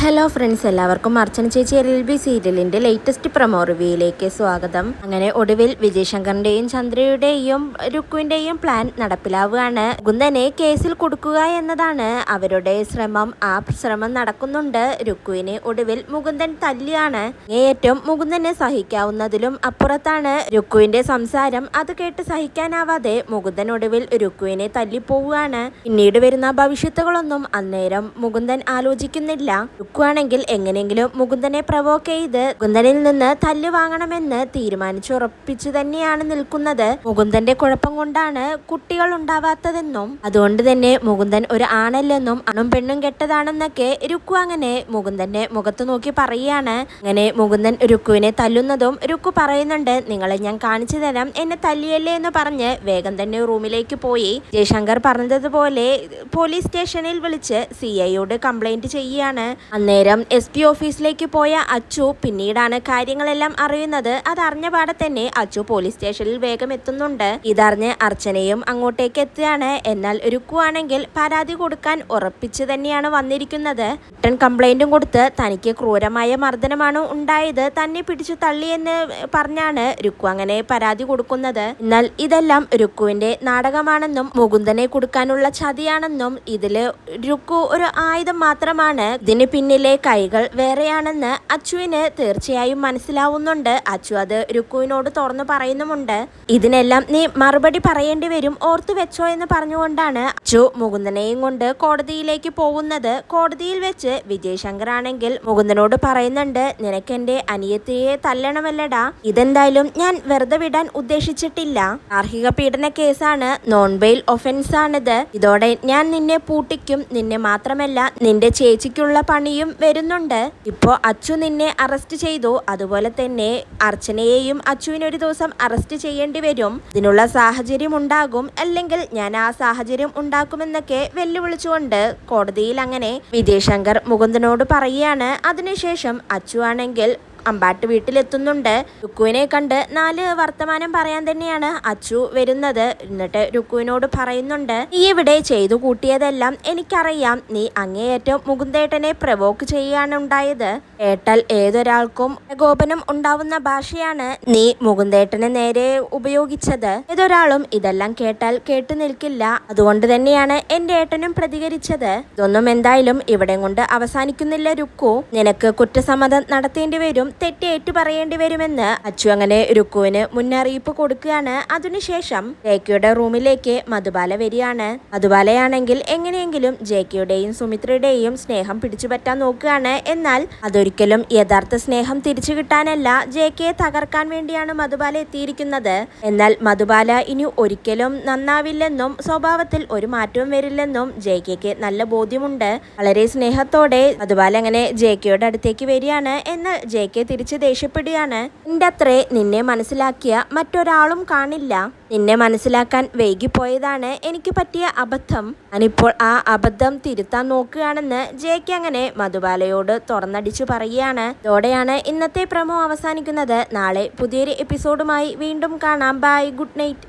Hello friends, എല്ലാവർക്കും അർച്ചന ചേച്ചി LLB സീരിയലിന്റെ ലേറ്റസ്റ്റ് പ്രൊമോ റിവ്യൂയിലേക്ക് സ്വാഗതം. അങ്ങനെ ഒടുവിൽ വിജയ് ശങ്കറിന്റെയും ചന്ദ്രയുടെയും രുക്കുവിന്റെയും പ്ലാൻ നടപ്പിലാവുകയാണ്. മുകുന്ദനെ കേസിൽ കൊടുക്കുക എന്നതാണ് അവരുടെ ശ്രമം. ആ ശ്രമം നടക്കുന്നുണ്ട്. രുക്കുവിനെ ഒടുവിൽ മുകുന്ദൻ തല്ലിയാണ്. ഏറ്റവും മുകുന്ദനെ സഹിക്കാവുന്നതിലും അപ്പുറത്താണ് രുക്കുവിന്റെ സംസാരം. അത് കേട്ട് സഹിക്കാനാവാതെ മുകുന്ദൻ ഒടുവിൽ രുക്കുവിനെ തല്ലിപ്പോവുകയാണ്. പിന്നീട് വരുന്ന ഭവിഷ്യത്തുകളൊന്നും അന്നേരം മുകുന്ദൻ ആലോചിക്കുന്നില്ല. രുക്കുവാണെങ്കിൽ എങ്ങനെയെങ്കിലും മുകുന്ദനെ പ്രവോക്ക് ചെയ്ത് മുകുന്ദനിൽ നിന്ന് തല്ല് വാങ്ങണമെന്ന് തീരുമാനിച്ചുറപ്പിച്ചു തന്നെയാണ് നിൽക്കുന്നത്. മുകുന്ദന്റെ കുഴപ്പം കൊണ്ടാണ് കുട്ടികൾ ഉണ്ടാവാത്തതെന്നും അതുകൊണ്ട് തന്നെ മുകുന്ദൻ ഒരു ആണല്ലെന്നും ആണും പെണ്ണും കെട്ടതാണെന്നൊക്കെ രുക്കു അങ്ങനെ മുകുന്ദന്റെ മുഖത്ത് നോക്കി പറയുകയാണ്. അങ്ങനെ മുകുന്ദൻ രുക്കുവിനെ തല്ലുന്നതും രുക്കു പറയുന്നുണ്ട്, നിങ്ങളെ ഞാൻ കാണിച്ചു തരാം, എന്നെ തല്ലിയല്ലേ എന്ന് പറഞ്ഞ് വേഗം തന്നെ റൂമിലേക്ക് പോയി. ജയശങ്കർ പറഞ്ഞതുപോലെ പോലീസ് സ്റ്റേഷനിൽ വിളിച്ച് CIയോട് കംപ്ലൈന്റ് ചെയ്യുകയാണ്. അന്നേരം SP ഓഫീസിലേക്ക് പോയ അച്ചു പിന്നീടാണ് കാര്യങ്ങളെല്ലാം അറിയുന്നത്. അതറിഞ്ഞ പാടെ തന്നെ അച്ചു പോലീസ് സ്റ്റേഷനിൽ വേഗം എത്തുന്നുണ്ട്. ഇതറിഞ്ഞ് അർച്ചനയും അങ്ങോട്ടേക്ക് എത്തുകയാണ്. എന്നാൽ രുക്കു ആണെങ്കിൽ പരാതി കൊടുക്കാൻ ഉറപ്പിച്ച് തന്നെയാണ് വന്നിരിക്കുന്നത്. റിട്ടൺ കംപ്ലൈന്റും കൊടുത്ത് തനിക്ക് ക്രൂരമായ മർദ്ദനമാണ് ഉണ്ടായത്, തന്നെ പിടിച്ചു തള്ളിയെന്ന് പറഞ്ഞാണ് രുക്കു അങ്ങനെ പരാതി കൊടുക്കുന്നത്. എന്നാൽ ഇതെല്ലാം രുക്കുവിന്റെ നാടകമാണെന്നും മുകുന്ദനെ കൊടുക്കാനുള്ള ചതിയാണെന്നും ഇതില് രുക്കു ഒരു ആയുധം മാത്രമാണ്, ഇതിന് പിന്നിലെ കൈകൾ വേറെയാണെന്ന് അച്ചുവിന് തീർച്ചയായും മനസ്സിലാവുന്നുണ്ട്. അച്ചു അത് രുക്കുവിനോട് തുറന്നു പറയുന്നുമുണ്ട്. ഇതിനെല്ലാം നീ മറുപടി പറയേണ്ടി വരും, ഓർത്തു വെച്ചോ എന്ന് പറഞ്ഞുകൊണ്ടാണ് അച്ചു മുകുന്ദനെയും കൊണ്ട് കോടതിയിലേക്ക് പോകുന്നത്. കോടതിയിൽ വെച്ച് വിജയ് ശങ്കർ ആണെങ്കിൽ മുകുന്ദനോട് പറയുന്നുണ്ട്, നിനക്ക് എന്റെ അനിയത്തിയെ തല്ലണമല്ലടാ, ഇതെന്തായാലും ഞാൻ വെറുതെ വിടാൻ ഉദ്ദേശിച്ചിട്ടില്ല. ഗാർഹിക പീഡന കേസാണ്, നോൺ ബെയിൽ ഒഫൻസ് ആണിത്. ഇതോടെ ഞാൻ നിന്നെ പൂട്ടിക്കും. നിന്നെ മാത്രമല്ല നിന്റെ ചേച്ചിക്കുള്ള പണിയും വരുന്നുണ്ട്. ഇപ്പോ അച്ചു നിന്നെ അറസ്റ്റ് ചെയ്തു, അതുപോലെ തന്നെ അർച്ചനയെയും അച്ചുവിനൊരു ദിവസം അറസ്റ്റ് ചെയ്യേണ്ടി വരും. ഇതിനുള്ള സാഹചര്യം ഉണ്ടാകും, അല്ലെങ്കിൽ ഞാൻ ആ സാഹചര്യം ഉണ്ടാക്കുമെന്നൊക്കെ വെല്ലുവിളിച്ചുകൊണ്ട് കോടതിയിൽ അങ്ങനെ വിജയ് ശങ്കർ മുകുന്ദനോട് പറയുകയാണ്. അതിനുശേഷം അച്ചു ആണെങ്കിൽ അമ്പാട്ട് വീട്ടിലെത്തുന്നുണ്ട്. രുക്കുവിനെ കണ്ട് 4 വർത്തമാനം പറയാൻ തന്നെയാണ് അച്ചു വരുന്നത്. എന്നിട്ട് രുക്കുവിനോട് പറയുന്നുണ്ട്, നീ ഇവിടെ ചെയ്തു കൂട്ടിയതെല്ലാം എനിക്കറിയാം. നീ അങ്ങേയറ്റം മുകുന്ദേട്ടനെ പ്രവോക്ക് ചെയ്യുകയാണ് ഉണ്ടായത്. കേട്ടാൽ ഏതൊരാൾക്കും പ്രകോപനം ഉണ്ടാവുന്ന ഭാഷയാണ് നീ മുകുന്ദേട്ടന് നേരെ ഉപയോഗിച്ചത്. ഏതൊരാളും ഇതെല്ലാം കേട്ടാൽ കേട്ടു നിൽക്കില്ല. അതുകൊണ്ട് തന്നെയാണ് എന്റെ ഏട്ടനും പ്രതികരിച്ചത്. ഇതൊന്നും എന്തായാലും ഇവിടെ കൊണ്ട് അവസാനിക്കുന്നില്ല രുക്കു. നിനക്ക് കുറ്റസമ്മതം നടത്തേണ്ടി വരും, തെറ്റ് ഏറ്റു പറയേണ്ടി വരുമെന്ന് അച്ചു അങ്ങനെ രുക്കുവിന് മുന്നറിയിപ്പ് കൊടുക്കുകയാണ്. അതിനുശേഷം ജേക്കയുടെ റൂമിലേക്ക് മധുബാല വരികയാണ്. മധുബാലയാണെങ്കിൽ എങ്ങനെയെങ്കിലും ജേക്കയുടെയും സുമിത്രയുടെയും സ്നേഹം പിടിച്ചുപറ്റാൻ നോക്കുകയാണ്. എന്നാൽ അതൊരിക്കലും യഥാർത്ഥ സ്നേഹം തിരിച്ചു കിട്ടാനല്ല, ജേക്കയെ തകർക്കാൻ വേണ്ടിയാണ് മധുബാല എത്തിയിരിക്കുന്നത്. എന്നാൽ മധുബാല ഇനി ഒരിക്കലും നന്നാവില്ലെന്നും സ്വഭാവത്തിൽ ഒരു മാറ്റവും വരില്ലെന്നും ജേക്കയ്ക്ക് നല്ല ബോധ്യമുണ്ട്. വളരെ സ്നേഹത്തോടെ മധുബാല അങ്ങനെ ജേക്കയുടെ അടുത്തേക്ക് വരികയാണ്. എന്നാൽ ജേക്ക തിരിച്ച് ദേഷ്യപ്പെടുകയാണ്. നിന്റെ അത്രേ നിന്നെ മനസ്സിലാക്കിയ മറ്റൊരാളും കാണില്ല. നിന്നെ മനസ്സിലാക്കാൻ വൈകിപ്പോയതാണ് എനിക്ക് പറ്റിയ അബദ്ധം. ഞാനിപ്പോൾ ആ അബദ്ധം തിരുത്താൻ നോക്കുകയാണെന്ന് ജേക്ക് അങ്ങനെ മധുബാലയോട് തുറന്നടിച്ചു പറയുകയാണ്. ഇതോടെയാണ് ഇന്നത്തെ പ്രൊമോ അവസാനിക്കുന്നത്. നാളെ പുതിയൊരു എപ്പിസോഡുമായി വീണ്ടും കാണാം. Bye, good night.